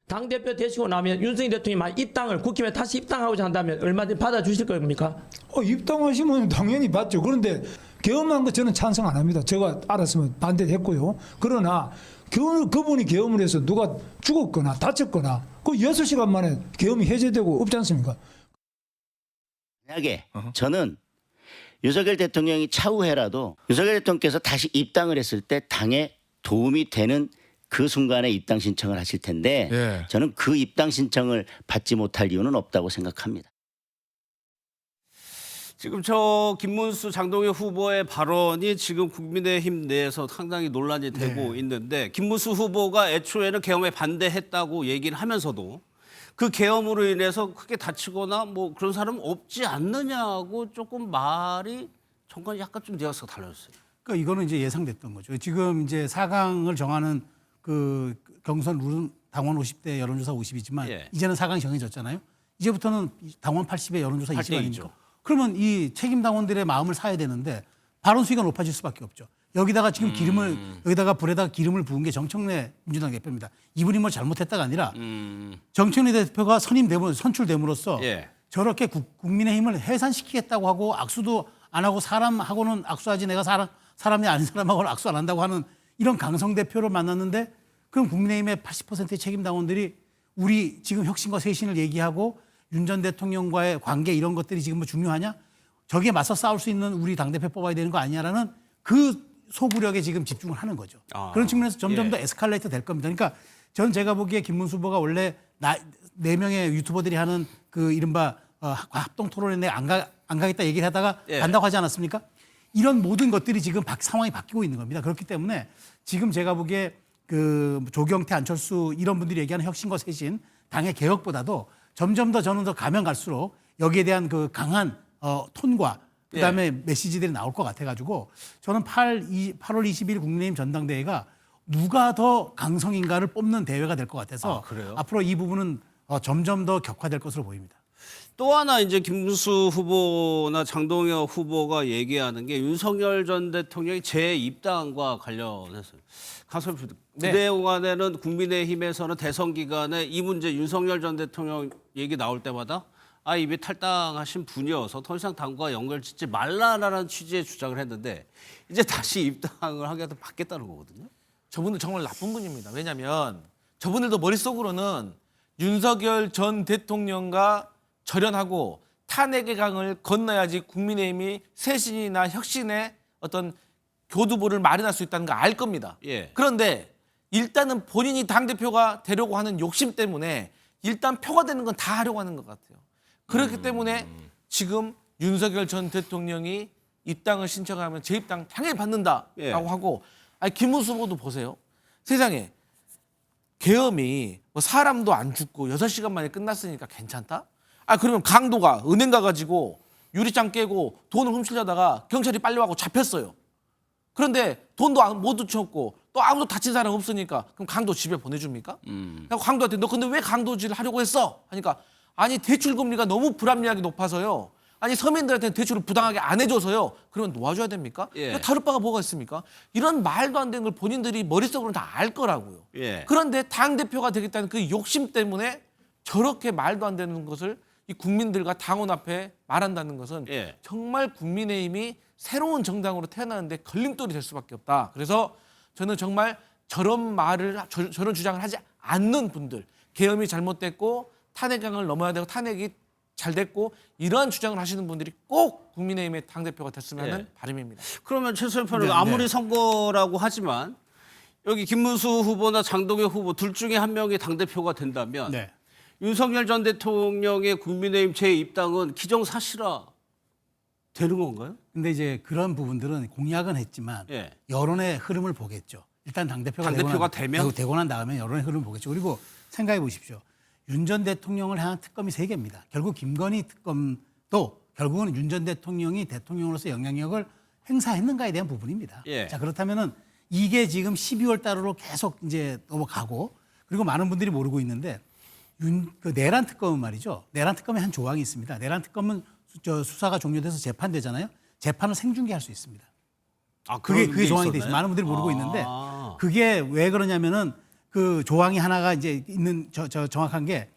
당대표 되시고 나면 윤석열 대통령이 막 입당을 국힘에 다시 입당하고자 한다면 얼마든지 받아주실 겁니까? 입당하시면 당연히 받죠. 그런데 계엄한 거 저는 찬성 안 합니다. 제가 알았으면 반대했고요. 그러나 그분이 계엄을 해서 누가 죽었거나 다쳤거나 그 6시간 만에 계엄이 해제되고 없지 않습니까? 만약에 저는 윤석열 대통령이 차후에라도 윤석열 대통령께서 다시 입당을 했을 때 당에 도움이 되는 그 순간에 입당 신청을 하실 텐데 예. 저는 그 입당 신청을 받지 못할 이유는 없다고 생각합니다. 지금 저 김문수 장동혁 후보의 발언이 지금 국민의힘 내에서 상당히 논란이 되고 있는데 김문수 후보가 애초에는 계엄에 반대했다고 얘기를 하면서도 그 계엄으로 인해서 크게 다치거나 뭐 그런 사람 없지 않느냐고 조금 말이 정말 약간 좀 뉘앙스가 달라졌어요. 그러니까 이거는 이제 예상됐던 거죠. 지금 이제 4강을 정하는 그 경선 룰은 당원 50대 여론조사 50이지만 예. 이제는 4강이 정해졌잖아요. 이제부터는 당원 80에 여론조사 20 8대2죠. 아닙니까? 그러면 이 책임 당원들의 마음을 사야 되는데 발언 수위가 높아질 수밖에 없죠. 여기다가 지금 여기다가 불에다가 기름을 부은 게 정청래 민주당 대표입니다. 이분이 뭐 잘못했다가 아니라 정청래 대표가 선출됨으로써 예. 저렇게 국민의힘을 해산시키겠다고 하고 악수도 안 하고 사람하고는 악수하지 내가 사람이 아닌 사람하고는 악수 안 한다고 하는 이런 강성 대표를 만났는데 그럼 국민의힘의 80%의 책임 당원들이 우리 지금 혁신과 쇄신을 얘기하고 윤 전 대통령과의 관계 이런 것들이 지금 뭐 중요하냐? 저기에 맞서 싸울 수 있는 우리 당대표 뽑아야 되는 거 아니냐라는 그 소구력에 지금 집중을 하는 거죠. 그런 측면에서 점점 더 에스컬레이트 될 겁니다. 그러니까 제가 보기에 김문수 후보가 원래 4명의 유튜버들이 하는 그 이른바 합동 토론회 안 가겠다 얘기를 하다가 간다고 하지 않았습니까? 이런 모든 것들이 지금 상황이 바뀌고 있는 겁니다. 그렇기 때문에 지금 제가 보기에 그 조경태, 안철수 이런 분들이 얘기하는 혁신과 쇄신, 당의 개혁보다도 점점 더 저는 더 가면 갈수록 여기에 대한 그 강한 톤과 그다음에 메시지들이 나올 것 같아가지고 저는 8월 20일 국민의힘 전당대회가 누가 더 강성인가를 뽑는 대회가 될 것 같아서 앞으로 이 부분은 점점 더 격화될 것으로 보입니다. 또 하나 이제 김문수 후보나 장동혁 후보가 얘기하는 게 윤석열 전 대통령이 재입당과 관련해서요. 강선표 그동안에는 국민의힘에서는 대선 기간에 이 문제 윤석열 전 대통령 얘기 나올 때마다 이미 탈당하신 분이어서 더 이상 당과 연결 짓지 말라라는 취지의 주장을 했는데 이제 다시 입당을 하게 받겠다는 거거든요. 저분은 정말 나쁜 분입니다. 왜냐하면 저분들도 머릿속으로는 윤석열 전 대통령과 절연하고 탄핵의 강을 건너야지 국민의힘이 쇄신이나 혁신의 어떤 교두보를 마련할 수 있다는 거 알 겁니다. 예. 그런데 일단은 본인이 당대표가 되려고 하는 욕심 때문에 일단 표가 되는 건 다 하려고 하는 것 같아요. 그렇기 때문에 지금 윤석열 전 대통령이 입당을 신청하면 재입당 당연히 받는다라고 하고 김문수 후보도 보세요. 세상에 계엄이 뭐 사람도 안 죽고 6시간 만에 끝났으니까 괜찮다? 그러면 강도가 은행 가가지고 유리창 깨고 돈을 훔치려다가 경찰이 빨리 와고 잡혔어요. 그런데 돈도 못 훔쳤고 또 아무도 다친 사람 없으니까 그럼 강도 집에 보내줍니까? 강도한테 너 근데 왜 강도질을 하려고 했어? 하니까 대출 금리가 너무 불합리하게 높아서요. 서민들한테는 대출을 부당하게 안 해줘서요. 그러면 놓아줘야 됩니까? 다를 바가 뭐가 있습니까? 이런 말도 안 되는 걸 본인들이 머릿속으로는 다 알 거라고요. 그런데 당대표가 되겠다는 그 욕심 때문에 저렇게 말도 안 되는 것을 이 국민들과 당원 앞에 말한다는 것은 정말 국민의힘이 새로운 정당으로 태어나는데 걸림돌이 될 수밖에 없다. 그래서 저는 정말 저런 주장을 하지 않는 분들, 계엄이 잘못됐고 탄핵강을 넘어야 되고 탄핵이 잘 됐고 이러한 주장을 하시는 분들이 꼭 국민의힘의 당대표가 됐으면 하는 바람입니다. 그러면 최소한 아무리 선거라고 하지만 여기 김문수 후보나 장동혁 후보 둘 중에 한 명이 당대표가 된다면 윤석열 전 대통령의 국민의힘 재입당은 기정사실화 되는 건가요? 근데 이제 그런 부분들은 공약은 했지만 여론의 흐름을 보겠죠. 일단 당대표가 되고 난 다음에 여론의 흐름을 보겠죠. 그리고 생각해 보십시오. 윤 전 대통령을 향한 특검이 3개입니다. 결국 김건희 특검도 결국은 윤 전 대통령이 대통령으로서 영향력을 행사했는가에 대한 부분입니다. 자, 그렇다면은 이게 지금 12월 달으로 계속 이제 넘어가고 그리고 많은 분들이 모르고 있는데 그 내란 특검은 말이죠. 내란 특검에 한 조항이 있습니다. 내란 특검은 수사가 종료돼서 재판되잖아요. 재판을 생중계할 수 있습니다. 그게 조항이 돼 있어요. 많은 분들이 모르고 있는데 그게 왜 그러냐면은 그 조항이 하나가 이제 있는 정확한 게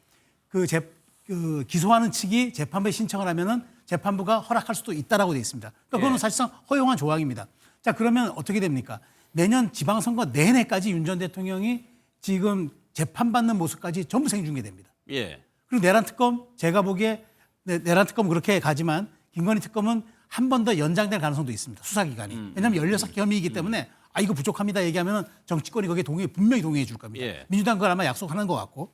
그 기소하는 측이 재판부에 신청을 하면은 재판부가 허락할 수도 있다라고 돼 있습니다. 그러니까 그거는 사실상 허용한 조항입니다. 자, 그러면 어떻게 됩니까? 내년 지방선거 내내까지 윤 전 대통령이 지금 재판받는 모습까지 전부 생중계됩니다. 예. 그리고 내란 특검 제가 보기에 내란 특검 그렇게 가지만 김건희 특검은 한 번 더 연장될 가능성도 있습니다. 수사 기간이. 왜냐하면 16개 혐의이기 때문에 이거 부족합니다 얘기하면 정치권이 거기에 분명히 동의해 줄 겁니다. 예. 민주당 그걸 아마 약속하는 것 같고.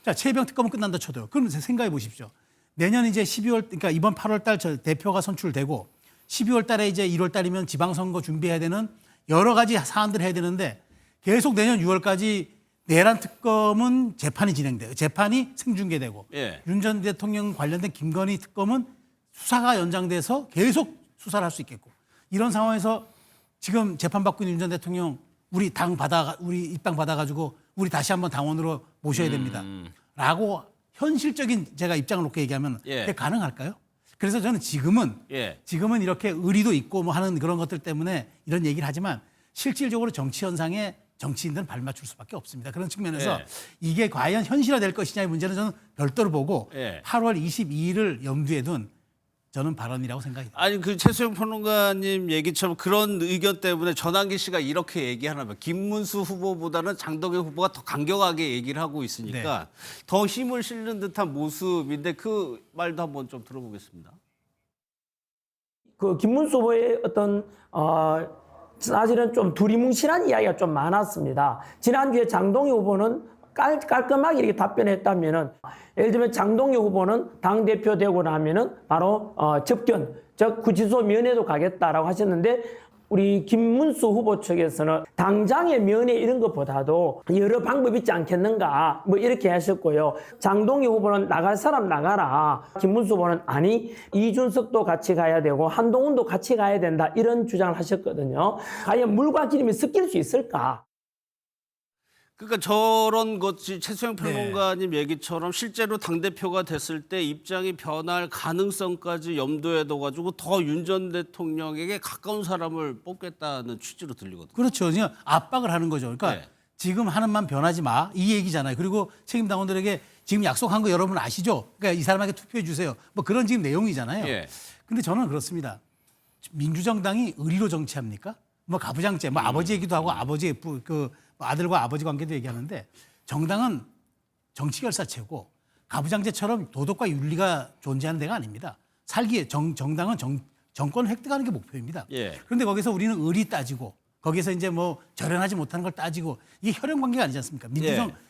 자, 최병 특검은 끝난다 쳐도요. 그럼 생각해 보십시오. 내년 이제 12월 그러니까 이번 8월 달 대표가 선출되고 12월 달에 이제 1월 달이면 지방선거 준비해야 되는 여러 가지 사안들을 해야 되는데 계속 내년 6월까지 내란 특검은 재판이 진행돼요. 재판이 생중계되고 예. 윤 전 대통령 관련된 김건희 특검은 수사가 연장돼서 계속 수사를 할 수 있겠고 이런 상황에서 지금 재판받고 있는 윤 전 대통령 우리 입당 받아가지고 우리 다시 한번 당원으로 모셔야 됩니다. 라고 현실적인 제가 입장을 놓고 얘기하면 예. 그게 가능할까요? 그래서 저는 지금은 이렇게 의리도 있고 뭐 하는 그런 것들 때문에 이런 얘기를 하지만 실질적으로 정치 현상에 정치인들은 발맞출 수밖에 없습니다. 그런 측면에서 예. 이게 과연 현실화될 것이냐의 문제는 저는 별도로 보고 예. 8월 22일을 염두에 둔 저는 발언이라고 생각이 듭니다. 아니 그 최수영 평론가님 얘기처럼 그런 의견 때문에 전환기 씨가 이렇게 얘기하나봐요. 김문수 후보보다는 장동영 후보가 더 강경하게 얘기를 하고 있으니까 더 힘을 실는 듯한 모습인데 그 말도 한번 좀 들어보겠습니다. 그 김문수 후보의 어떤 사실은 좀 두리뭉실한 이야기가 좀 많았습니다. 지난주에 장동영 후보는 깔끔하게 이렇게 답변했다면은 예를 들면 장동영 후보는 당대표 되고 나면은 바로 접견, 즉 구치소 면회도 가겠다라고 하셨는데 우리 김문수 후보 측에서는 당장의 면회 이런 것보다도 여러 방법이 있지 않겠는가 뭐 이렇게 하셨고요. 장동영 후보는 나갈 사람 나가라. 김문수 후보는 아니 이준석도 같이 가야 되고 한동훈도 같이 가야 된다 이런 주장을 하셨거든요. 과연 물과 기름이 섞일 수 있을까? 그러니까 저런 것이 최수영 평론가님 얘기처럼 실제로 당대표가 됐을 때 입장이 변할 가능성까지 염두에 둬가지고 더 윤 전 대통령에게 가까운 사람을 뽑겠다는 취지로 들리거든요. 그렇죠. 그냥 압박을 하는 거죠. 그러니까 네. 지금 하는 만 변하지 마. 이 얘기잖아요. 그리고 책임 당원들에게 지금 약속한 거 여러분 아시죠? 그러니까 이 사람에게 투표해 주세요. 뭐 그런 지금 내용이잖아요. 예. 근데 저는 그렇습니다. 민주정당이 의리로 정치합니까? 뭐 가부장제, 뭐 아버지 얘기도 하고 아버지 아들과 아버지 관계도 얘기하는데 정당은 정치 결사체고 가부장제처럼 도덕과 윤리가 존재하는 데가 아닙니다. 정당은 정권 획득하는 게 목표입니다. 예. 그런데 거기서 우리는 의리 따지고 거기서 이제 뭐 절연하지 못하는 걸 따지고 이게 혈연 관계가 아니지 않습니까?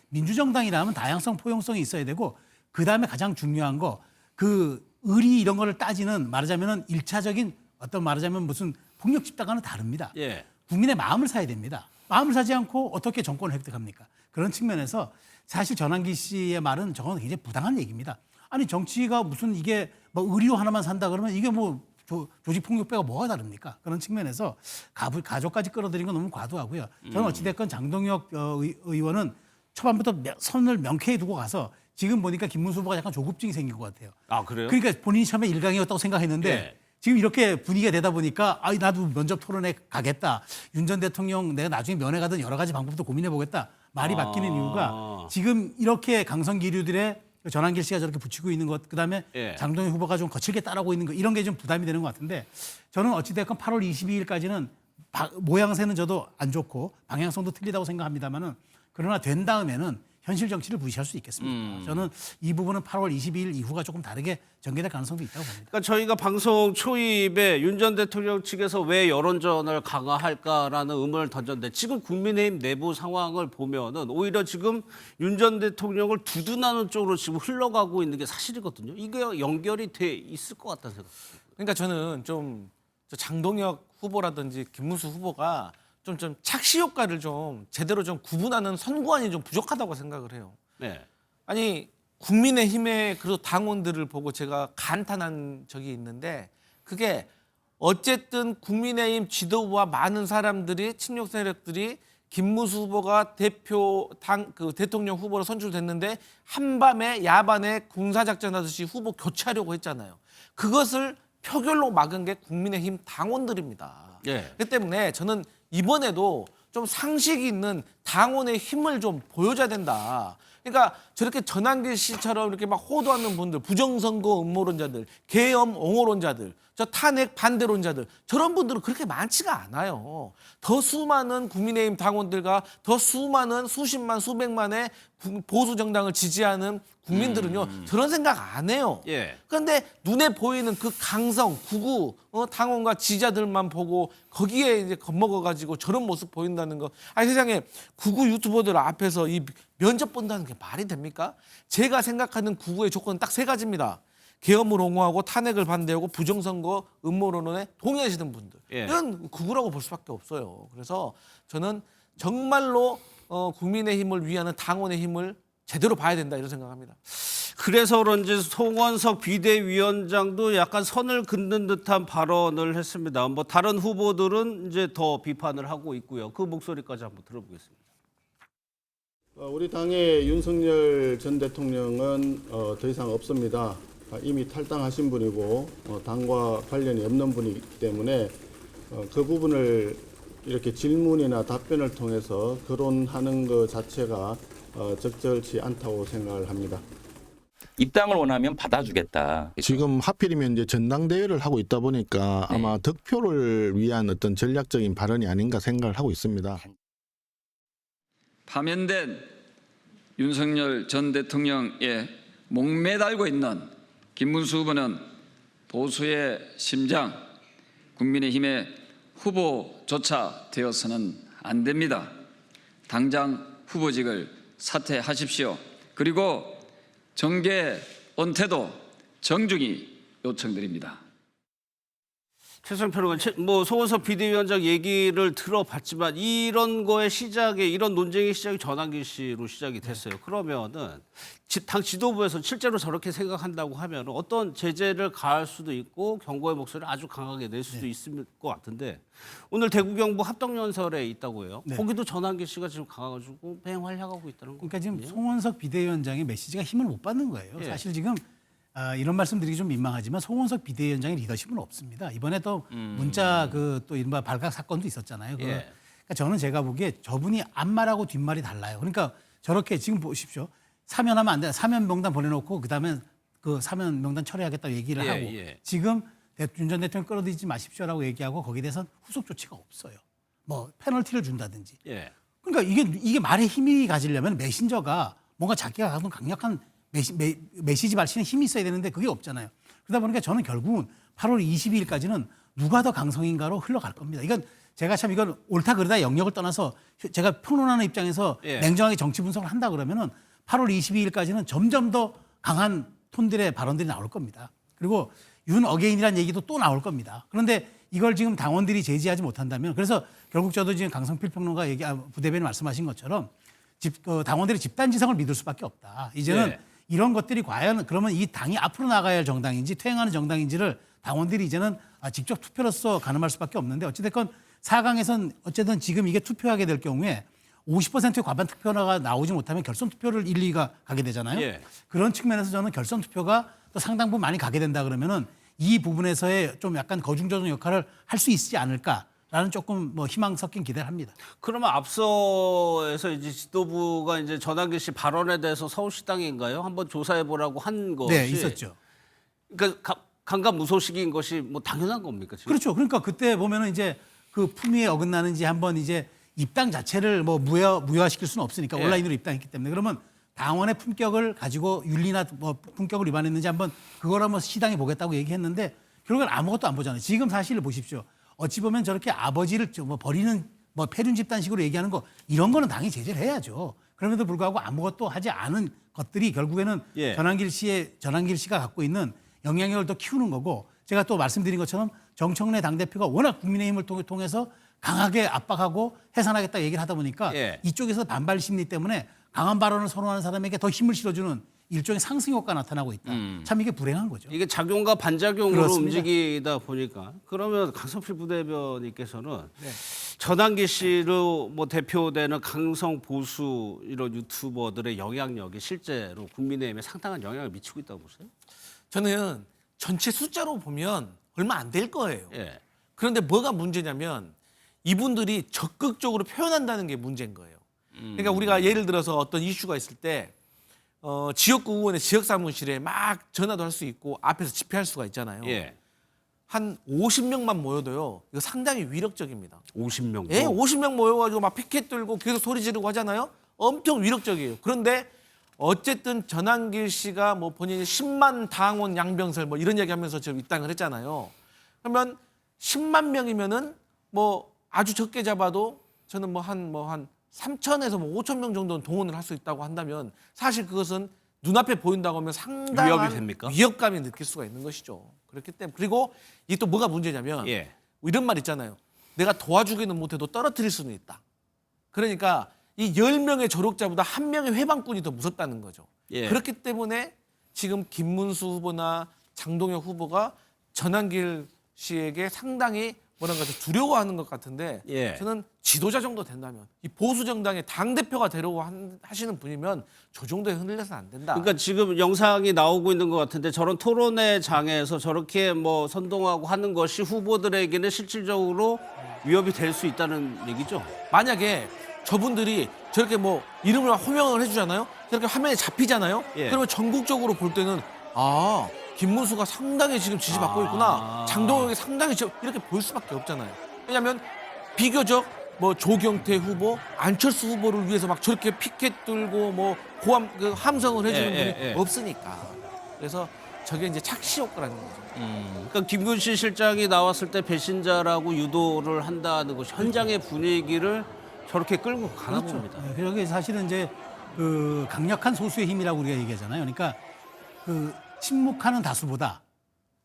민주정당이라면 다양성, 포용성이 있어야 되고 그 다음에 가장 중요한 거 그 의리 이런 거를 따지는 말하자면은 1차적인 어떤 말하자면 무슨 폭력 집단과는 다릅니다. 예. 국민의 마음을 사야 됩니다. 마음을 사지 않고 어떻게 정권을 획득합니까? 그런 측면에서 사실 전환기 씨의 말은 저건 굉장히 부당한 얘기입니다. 아니 정치가 무슨 이게 뭐 의리로 하나만 산다 그러면 이게 뭐 조직폭력배가 뭐가 다릅니까? 그런 측면에서 가족까지 끌어들인 건 너무 과도하고요. 저는 어찌됐건 장동혁 의원은 초반부터 선을 명쾌히 두고 가서 지금 보니까 김문수 후보가 약간 조급증이 생긴 것 같아요. 아 그래요? 그러니까 본인이 처음에 일강이었다고 생각했는데 예. 지금 이렇게 분위기가 되다 보니까 나도 면접 토론에 가겠다. 윤 전 대통령 내가 나중에 면회 가든 여러 가지 방법도 고민해 보겠다. 말이 바뀌는 이유가 지금 이렇게 강성기류들의 전환길 씨가 저렇게 붙이고 있는 것, 그다음에 예. 장동영 후보가 좀 거칠게 따라오고 있는 것 이런 게 좀 부담이 되는 것 같은데 저는 어찌됐건 8월 22일까지는 모양새는 저도 안 좋고 방향성도 틀리다고 생각합니다만은 그러나 된 다음에는 현실 정치를 무시할 수 있겠습니다. 저는 이 부분은 8월 22일 이후가 조금 다르게 전개될 가능성도 있다고 봅니다. 그러니까 저희가 방송 초입에 윤 전 대통령 측에서 왜 여론전을 강화할까라는 의문을 던졌는데 지금 국민의힘 내부 상황을 보면은 오히려 지금 윤 전 대통령을 두둔하는 쪽으로 지금 흘러가고 있는 게 사실이거든요. 이게 연결이 돼 있을 것 같다는 생각. 그러니까 저는 좀 장동혁 후보라든지 김문수 후보가 좀 착시 효과를 좀 제대로 좀 구분하는 선구안이 좀 부족하다고 생각을 해요. 네. 아니 국민의힘의 그래도 당원들을 보고 제가 간탄한 적이 있는데 그게 어쨌든 국민의힘 지도부와 많은 사람들이 친윤 세력들이 김문수 후보가 대통령 후보로 선출됐는데 한밤에 야반에 군사작전하듯이 후보 교체하려고 했잖아요. 그것을 표결로 막은 게 국민의힘 당원들입니다. 예. 그렇기 때문에 저는 이번에도 좀 상식이 있는 당원의 힘을 좀 보여줘야 된다. 그러니까 저렇게 전환길 씨처럼 이렇게 막 호도하는 분들, 부정선거 음모론자들, 계엄 옹호론자들, 저 탄핵 반대론자들, 저런 분들은 그렇게 많지가 않아요. 더 수많은 국민의힘 당원들과 더 수많은 수십만, 수백만의 보수 정당을 지지하는 국민들은요, 저런 생각 안 해요. 예. 그런데 눈에 보이는 그 강성, 구구 당원과 지지자들만 보고 거기에 이제 겁먹어가지고 저런 모습 보인다는 거. 아니 세상에 구구 유튜버들 앞에서 이 면접 본다는 게 말이 됩니까? 제가 생각하는 구구의 조건은 딱 세 가지입니다. 계엄을 옹호하고 탄핵을 반대하고 부정선거 음모론에 동의하시는 분들. 예. 이건 구구라고 볼 수밖에 없어요. 그래서 저는 정말로 국민의힘을 위하는 당원의 힘을 제대로 봐야 된다 이런 생각합니다. 그래서 그런지 송원석 비대위원장도 약간 선을 긋는 듯한 발언을 했습니다. 뭐 다른 후보들은 이제 더 비판을 하고 있고요. 그 목소리까지 한번 들어보겠습니다. 우리 당의 윤석열 전 대통령은 더 이상 없습니다. 이미 탈당하신 분이고 당과 관련이 없는 분이기 때문에 그 부분을 이렇게 질문이나 답변을 통해서 거론하는 것 자체가 적절치 않다고 생각을 합니다. 입당을 원하면 받아주겠다. 지금 하필이면 이제 전당대회를 하고 있다 보니까 아마 득표를 위한 어떤 전략적인 발언이 아닌가 생각을 하고 있습니다. 파면된 윤석열 전 대통령의 목매달고 있는 김문수 후보는 보수의 심장, 국민의힘의 후보조차 되어서는 안 됩니다. 당장 후보직을 사퇴하십시오. 그리고 정계 은퇴도 정중히 요청드립니다. 최수영 평론가, 뭐 송원석 비대위원장 얘기를 들어봤지만 이런 거의 시작에 이런 논쟁의 시작이 전환길 씨로 시작이 됐어요. 그러면은 당 지도부에서 실제로 저렇게 생각한다고 하면 어떤 제재를 가할 수도 있고 경고의 목소리를 아주 강하게 낼 수도 있을 것 같은데 오늘 대구 경북 합동연설에 있다고 해요. 네. 거기도 전환길 씨가 지금 가가지고 맹활약하고 있다는 거. 그러니까 지금 송원석 비대위원장의 메시지가 힘을 못 받는 거예요. 예. 사실 지금 이런 말씀드리기 좀 민망하지만 송원석 비대위원장의 리더십은 없습니다. 이번에 또 문자 또 이른바 발각 사건도 있었잖아요. 예. 그러니까 저는 제가 보기에 저분이 앞말하고 뒷말이 달라요. 그러니까 저렇게 지금 보십시오. 사면하면 안 돼. 사면 명단 보내놓고 그다음에 그 사면 명단 처리하겠다고 얘기를 예, 하고 예. 지금 윤 전 대통령 끌어들이지 마십시오라고 얘기하고 거기에 대해서는 후속 조치가 없어요. 뭐 페널티를 준다든지. 예. 그러니까 이게 말에 힘이 가지려면 메신저가 뭔가 자기가 가진 강력한 메시지 발신에 힘이 있어야 되는데 그게 없잖아요. 그러다 보니까 저는 결국은 8월 22일까지는 누가 더 강성인가로 흘러갈 겁니다. 이건 제가 참 이건 옳다 그러다 영역을 떠나서 제가 평론하는 입장에서 예. 냉정하게 정치 분석을 한다 그러면은 8월 22일까지는 점점 더 강한 톤들의 발언들이 나올 겁니다. 그리고 윤 어게인이라는 얘기도 또 나올 겁니다. 그런데 이걸 지금 당원들이 제지하지 못한다면 그래서 결국 저도 지금 강성필 평론가 부대변인 말씀하신 것처럼 당원들이 집단지성을 믿을 수밖에 없다. 이제는 예. 이런 것들이 과연 그러면 이 당이 앞으로 나가야 할 정당인지 퇴행하는 정당인지를 당원들이 이제는 직접 투표로서 가늠할 수밖에 없는데 어찌됐건 4강에선 어쨌든 지금 이게 투표하게 될 경우에 50%의 과반 투표가 나오지 못하면 결선 투표를 1, 2가 가게 되잖아요. 예. 그런 측면에서 저는 결선 투표가 또 상당 부분 많이 가게 된다 그러면은 이 부분에서의 좀 약간 거중조정 역할을 할 수 있지 않을까라는 조금 뭐 희망 섞인 기대를 합니다. 그러면 앞서에서 이제 지도부가 이제 전환길 씨 발언에 대해서 서울시당인가요? 한번 조사해 보라고 한 것이 네, 있었죠. 그러니까 강간무소식인 것이 뭐 당연한 겁니까 지금? 그렇죠. 그러니까 그때 보면은 이제 그 품위에 어긋나는지 한번 이제 입당 자체를 뭐 무효화시킬 수는 없으니까 예. 온라인으로 입당했기 때문에 그러면 당원의 품격을 가지고 윤리나 뭐 품격을 위반했는지 한번 그걸 한번 시당해 보겠다고 얘기했는데 결국엔 아무것도 안 보잖아요. 지금 사실을 보십시오. 어찌 보면 저렇게 아버지를 뭐 버리는 뭐 폐륜 집단식으로 얘기하는 거 이런 거는 당이 제재를 해야죠. 그럼에도 불구하고 아무것도 하지 않은 것들이 결국에는 예. 전환길 씨가 갖고 있는 영향력을 더 키우는 거고 제가 또 말씀드린 것처럼 정청래 당대표가 워낙 국민의힘을 통해서 강하게 압박하고 해산하겠다 얘기를 하다 보니까 예. 이쪽에서 반발 심리 때문에 강한 발언을 선호하는 사람에게 더 힘을 실어주는 일종의 상승 효과가 나타나고 있다. 참 이게 불행한 거죠. 이게 작용과 반작용으로 그렇습니다. 움직이다 보니까 그러면 강성필 부대변인께서는 전환길 씨로 뭐 대표되는 강성 보수 이런 유튜버들의 영향력이 실제로 국민의힘에 상당한 영향을 미치고 있다고 보세요? 저는 전체 숫자로 보면 얼마 안 될 거예요. 예. 그런데 뭐가 문제냐면 이분들이 적극적으로 표현한다는 게 문제인 거예요. 그러니까 우리가 예를 들어서 어떤 이슈가 있을 때 지역구 의원의 지역 사무실에 막 전화도 할 수 있고 앞에서 집회할 수가 있잖아요. 예. 한 50명만 모여도요. 이거 상당히 위력적입니다. 50명. 예, 50명 모여가지고 막 피켓 들고 계속 소리 지르고 하잖아요. 엄청 위력적이에요. 그런데 어쨌든 전한길 씨가 뭐 본인이 10만 당원 양병설 뭐 이런 얘기하면서 지금 입당을 했잖아요. 그러면 10만 명이면은 뭐 아주 적게 잡아도 저는 뭐 한 3천에서 뭐 5천 명 정도는 동원을 할 수 있다고 한다면 사실 그것은 눈앞에 보인다고 하면 상당한 위협이 됩니까? 위협감이 느낄 수가 있는 것이죠. 그렇기 때문에 그리고 이게 또 뭐가 문제냐면 예. 이런 말 있잖아요. 내가 도와주기는 못해도 떨어뜨릴 수는 있다. 그러니까 이 10명의 조력자보다 한 명의 회방꾼이 더 무섭다는 거죠. 예. 그렇기 때문에 지금 김문수 후보나 장동혁 후보가 전한길 씨에게 상당히 뭐랄까 두려워하는 것 같은데 예. 저는 지도자 정도 된다면 이 보수 정당의 당 대표가 되려고 하시는 분이면 저 정도에 흔들려서는 안 된다. 그러니까 지금 영상이 나오고 있는 것 같은데 저런 토론회 장에서 저렇게 뭐 선동하고 하는 것이 후보들에게는 실질적으로 위협이 될 수 있다는 얘기죠. 만약에 저분들이 저렇게 뭐 이름을 호명을 해주잖아요. 저렇게 화면에 잡히잖아요. 예. 그러면 전국적으로 볼 때는 아 김문수가 상당히 지금 지지받고 있구나. 장동혁이 상당히 이렇게 볼 수밖에 없잖아요. 왜냐하면 비교적 뭐 조경태 후보, 안철수 후보를 위해서 막 저렇게 피켓 들고 뭐 고함 함성을 해주는 분이 없으니까. 그래서 저게 이제 착시 효과라는 거죠. 그러니까 김근실 실장이 나왔을 때 배신자라고 유도를 한다는 것이 현장의 분위기를 저렇게 끌고 가나 봅니다. 네, 그게 사실은 이제 그 강력한 소수의 힘이라고 우리가 얘기하잖아요. 그러니까 그 침묵하는 다수보다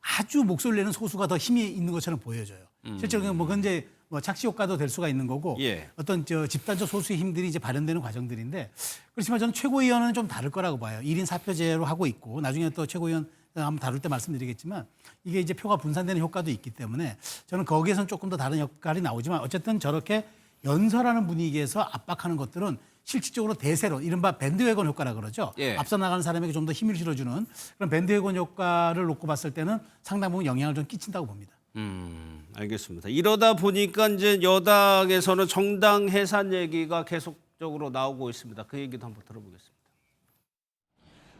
아주 목소리를 내는 소수가 더 힘이 있는 것처럼 보여져요. 실제로 뭐 그건 이제 뭐 착시 효과도 될 수가 있는 거고 예. 어떤 집단적 소수의 힘들이 이제 발현되는 과정들인데 그렇지만 저는 최고위원은 좀 다를 거라고 봐요. 1인 4표제로 하고 있고 나중에 또 최고위원 한번 다룰 때 말씀드리겠지만 이게 이제 표가 분산되는 효과도 있기 때문에 저는 거기에서는 조금 더 다른 역할이 나오지만 어쨌든 저렇게 연설하는 분위기에서 압박하는 것들은 실질적으로 대세로 이른바 밴드웨건 효과라 그러죠. 예. 앞서 나가는 사람에게 좀 더 힘을 실어주는 그런 밴드웨건 효과를 놓고 봤을 때는 상당 부분 영향을 좀 끼친다고 봅니다. 알겠습니다. 이러다 보니까 이제 여당에서는 정당 해산 얘기가 계속적으로 나오고 있습니다. 그 얘기도 한번 들어보겠습니다.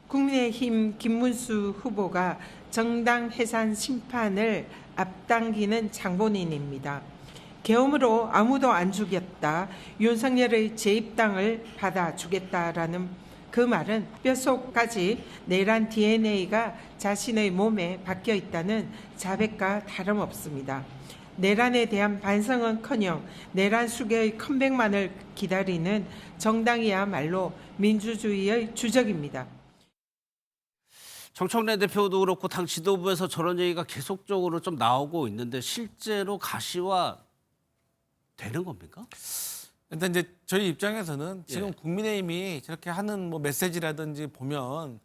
국민의힘 김문수 후보가 정당 해산 심판을 앞당기는 장본인입니다. 계엄으로 아무도 안 죽였다. 윤석열의 재입당을 받아주겠다라는 그 말은 뼛속까지 내란 DNA가 자신의 몸에 박혀 있다는 자백과 다름없습니다. 내란에 대한 반성은커녕 내란 수개의 컴백만을 기다리는 정당이야말로 민주주의의 주적입니다. 정청래 대표도 그렇고 당 지도부에서 저런 얘기가 계속적으로 좀 나오고 있는데 실제로 가시화 되는 겁니까? 일단 이제 저희 입장에서는 지금 예. 국민의힘이 저렇게 하는 뭐 메시지라든지 보면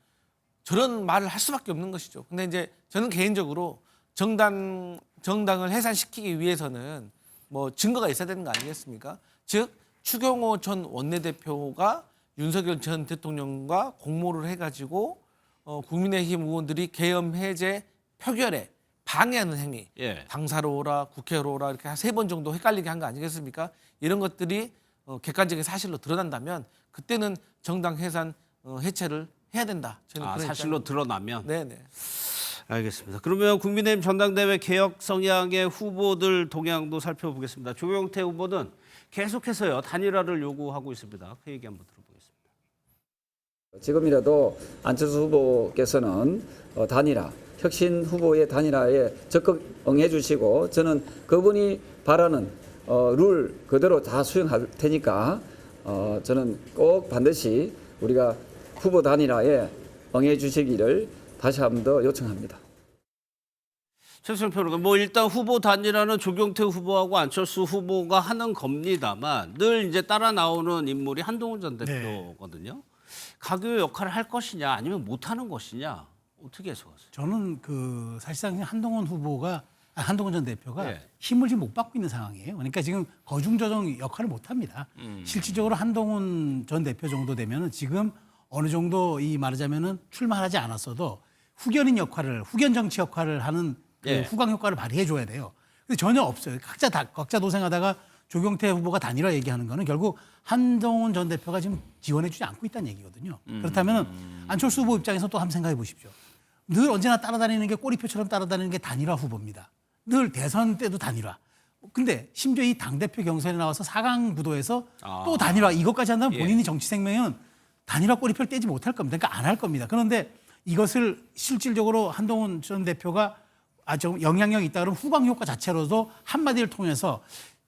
저런 말을 할 수밖에 없는 것이죠. 근데 이제 저는 개인적으로 정당을 해산시키기 위해서는 뭐 증거가 있어야 되는 거 아니겠습니까? 즉 추경호 전 원내대표가 윤석열 전 대통령과 공모를 해가지고 국민의힘 의원들이 계엄 해제 표결에 방해하는 행위, 예. 당사로 오라, 국회로 오라 이렇게 한 3번 정도 헷갈리게 한 거 아니겠습니까? 이런 것들이 객관적인 사실로 드러난다면 그때는 정당 해산 해체를 해야 된다. 저는 그런 사실로 드러나면. 네네. 알겠습니다. 그러면 국민의힘 전당대회 개혁 성향의 후보들 동향도 살펴보겠습니다. 조경태 후보는 계속해서요 단일화를 요구하고 있습니다. 그 얘기 한번 들어보겠습니다. 지금이라도 안철수 후보께서는 단일화, 혁신 후보의 단일화에 적극 응해 주시고 저는 그분이 바라는 룰 그대로 다 수행할 테니까 저는 꼭 반드시 우리가 후보 단일화에 응해 주시기를 다시 한 번 더 요청합니다. 최수영 평론가, 뭐 일단 후보 단일화는 조경태 후보하고 안철수 후보가 하는 겁니다만 늘 이제 따라 나오는 인물이 한동훈 전 대표거든요. 가교 역할을 할 것이냐 아니면 못 하는 것이냐 어떻게 해석하세요? 저는 그 사실상 한동훈 전 대표가 예. 힘을 지금 못 받고 있는 상황이에요. 그러니까 지금 거중조정 역할을 못 합니다. 실질적으로 한동훈 전 대표 정도 되면은 지금 어느 정도 이 말하자면은 출마하지 않았어도 후견인 역할을, 후견 정치 역할을 하는 그 예. 후광 효과를 발휘해 줘야 돼요. 근데 전혀 없어요. 각자 도생하다가 조경태 후보가 단일화 얘기하는 거는 결국 한동훈 전 대표가 지금 지원해주지 않고 있다는 얘기거든요. 그렇다면 안철수 후보 입장에서 또 한번 생각해 보십시오. 늘 언제나 따라다니는 게 꼬리표처럼 따라다니는 게 단일화 후보입니다. 늘 대선 때도 단일화. 근데 심지어 이 당대표 경선에 나와서 4강 구도에서 또 단일화 이것까지 한다면 본인이 정치 생명은 단일화 꼬리표를 떼지 못할 겁니다. 그러니까 안 할 겁니다. 그런데 이것을 실질적으로 한동훈 전 대표가 좀 영향력이 있다 그러면 후방 효과 자체로도 한마디를 통해서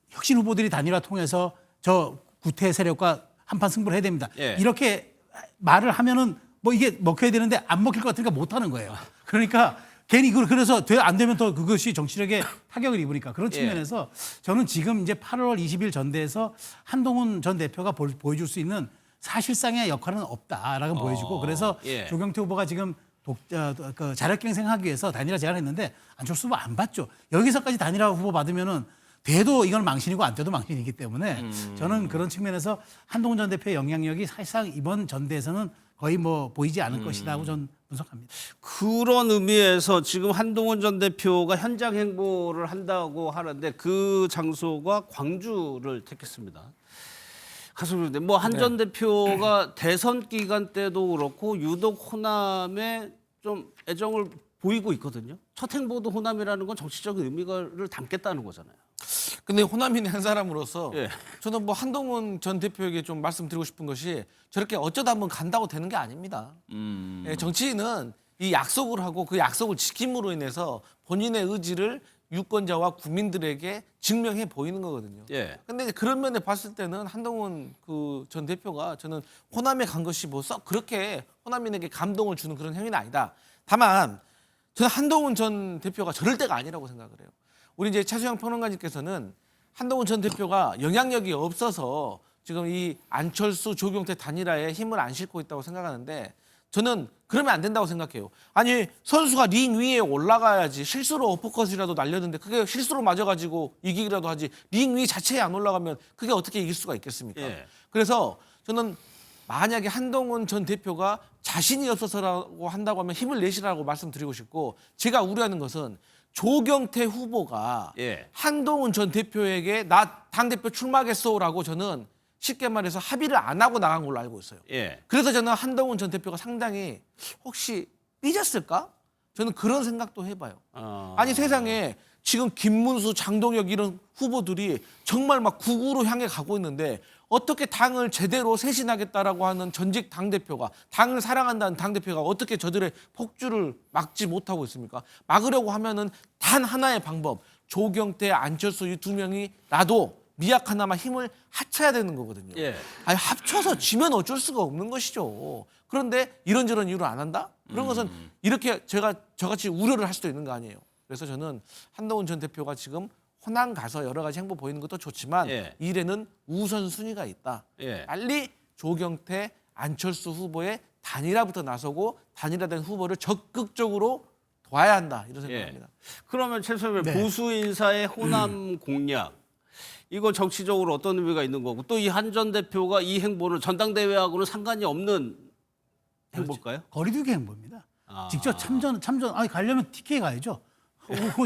혁신 후보들이 단일화 통해서 저 구태 세력과 한판 승부를 해야 됩니다. 이렇게 말을 하면은 뭐 이게 먹혀야 되는데 안 먹힐 것 같으니까 못 하는 거예요. 그러니까 괜히 그래서 안 되면 더 그것이 정치력에 타격을 입으니까 그런 측면에서 저는 지금 이제 8월 20일 전대에서 한동훈 전 대표가 보여줄 수 있는 사실상의 역할은 없다라고 보여지고 그래서 조경태 후보가 지금 자력갱생하기 위해서 단일화 제안했는데 안철수 후보 안 받죠. 여기서까지 단일화 후보 받으면은 돼도 이건 망신이고 안 돼도 망신이기 때문에 저는 그런 측면에서 한동훈 전 대표의 영향력이 사실상 이번 전대에서는 거의 뭐 보이지 않을 것이라고 저는 분석합니다. 그런 의미에서 지금 한동훈 전 대표가 현장 행보를 한다고 하는데 그 장소가 광주를 택했습니다. 가슴인데 뭐 한 전 대표가 대선 기간 때도 그렇고 유독 호남에 좀 애정을 보이고 있거든요. 첫 행보도 호남이라는 건 정치적 의미를 담겠다는 거잖아요. 근데 호남인 한 사람으로서 저는 뭐 한동훈 전 대표에게 좀 말씀드리고 싶은 것이 저렇게 어쩌다 한번 간다고 되는 게 아닙니다. 정치인은 이 약속을 하고 그 약속을 지킴으로 인해서 본인의 의지를 유권자와 국민들에게 증명해 보이는 거거든요. 근데 그런 면에 봤을 때는 한동훈 그 전 대표가 저는 호남에 간 것이 뭐 썩 그렇게 호남인에게 감동을 주는 그런 행위는 아니다. 다만 저는 한동훈 전 대표가 저럴 때가 아니라고 생각을 해요. 우리 이제 차수영 평론가님께서는 한동훈 전 대표가 영향력이 없어서 지금 이 안철수 조경태 단일화에 힘을 안 싣고 있다고 생각하는데 저는 그러면 안 된다고 생각해요. 아니 선수가 링 위에 올라가야지 실수로 어퍼컷이라도 날렸는데 그게 실수로 맞아가지고 이기기라도 하지 링 위 자체에 안 올라가면 그게 어떻게 이길 수가 있겠습니까? 그래서 저는 만약에 한동훈 전 대표가 자신이 없어서라고 한다고 하면 힘을 내시라고 말씀드리고 싶고 제가 우려하는 것은 조경태 후보가 한동훈 전 대표에게 나 당대표 출마하겠소라고 저는 쉽게 말해서 합의를 안 하고 나간 걸로 알고 있어요. 그래서 저는 한동훈 전 대표가 상당히 혹시 삐졌을까? 저는 그런 생각도 해봐요. 아니 세상에 지금 김문수, 장동혁 이런 후보들이 정말 막 극우로 향해 가고 있는데 어떻게 당을 제대로 쇄신하겠다라고 하는 전직 당대표가 당을 사랑한다는 당대표가 어떻게 저들의 폭주를 막지 못하고 있습니까? 막으려고 하면은 단 하나의 방법 조경태, 안철수 이 두 명이 나도 미약 하나만 힘을 합쳐야 되는 거거든요. 아니 합쳐서 지면 어쩔 수가 없는 것이죠. 그런데 이런저런 이유로 안 한다? 그런 것은 이렇게 저같이 우려를 할 수도 있는 거 아니에요. 그래서 저는 한동훈 전 대표가 지금 호남 가서 여러 가지 행보 보이는 것도 좋지만 일에는 우선순위가 있다. 빨리 조경태, 안철수 후보의 단일화부터 나서고 단일화된 후보를 적극적으로 도와야 한다. 이런 생각입니다. 그러면 최소한 보수 인사의 호남 공략 이거 정치적으로 어떤 의미가 있는 거고 또 이 한 전 대표가 이 행보를 전당대회하고는 상관이 없는 행보일까요? 거리두기 행보입니다. 직접 참전 아니 가려면 TK 가야죠.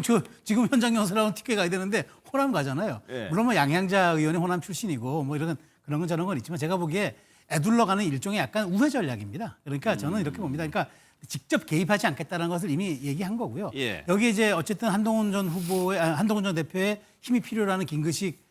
저 지금 현장 연설하고 TK 가야 되는데 호남 가잖아요. 물론 뭐 양양자 의원이 호남 출신이고 뭐 이런 그런 건 저런 건 있지만 제가 보기에 애둘러 가는 일종의 약간 우회 전략입니다. 그러니까 저는 이렇게 봅니다. 그러니까 직접 개입하지 않겠다는 것을 이미 얘기한 거고요. 여기 이제 어쨌든 한동훈 전 대표의 힘이 필요라는 김근식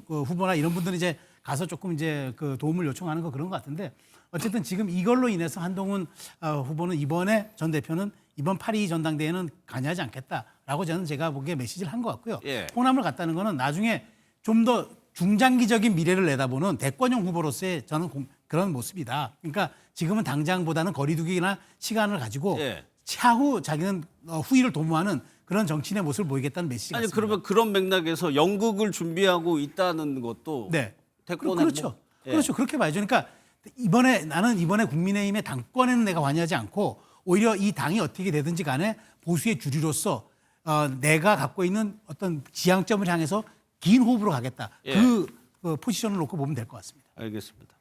후보나 이런 분들은 이제 가서 조금 이제 그 도움을 요청하는 거 그런 것 같은데 어쨌든 지금 이걸로 인해서 한동훈 후보는 이번에 전 대표는 이번 8.2 전당대회는 관여하지 않겠다라고 저는 제가 보기에 메시지를 한 것 같고요. 호남을 갔다는 거는 나중에 좀 더 중장기적인 미래를 내다보는 대권형 후보로서의 저는 그런 모습이다. 그러니까 지금은 당장보다는 거리두기나 시간을 가지고 차후 자기는 후위를 도모하는 그런 정치인의 모습을 보이겠다는 메시지가 아니 그러면 그런 맥락에서 연극을 준비하고 있다는 것도 대권 그렇죠. 그렇죠. 그렇게 봐야죠. 그러니까 나는 이번에 국민의힘의 당권에는 내가 관여하지 않고 오히려 이 당이 어떻게 되든지 간에 보수의 주류로서 내가 갖고 있는 어떤 지향점을 향해서 긴 호흡으로 가겠다. 그 포지션을 놓고 보면 될 것 같습니다. 알겠습니다.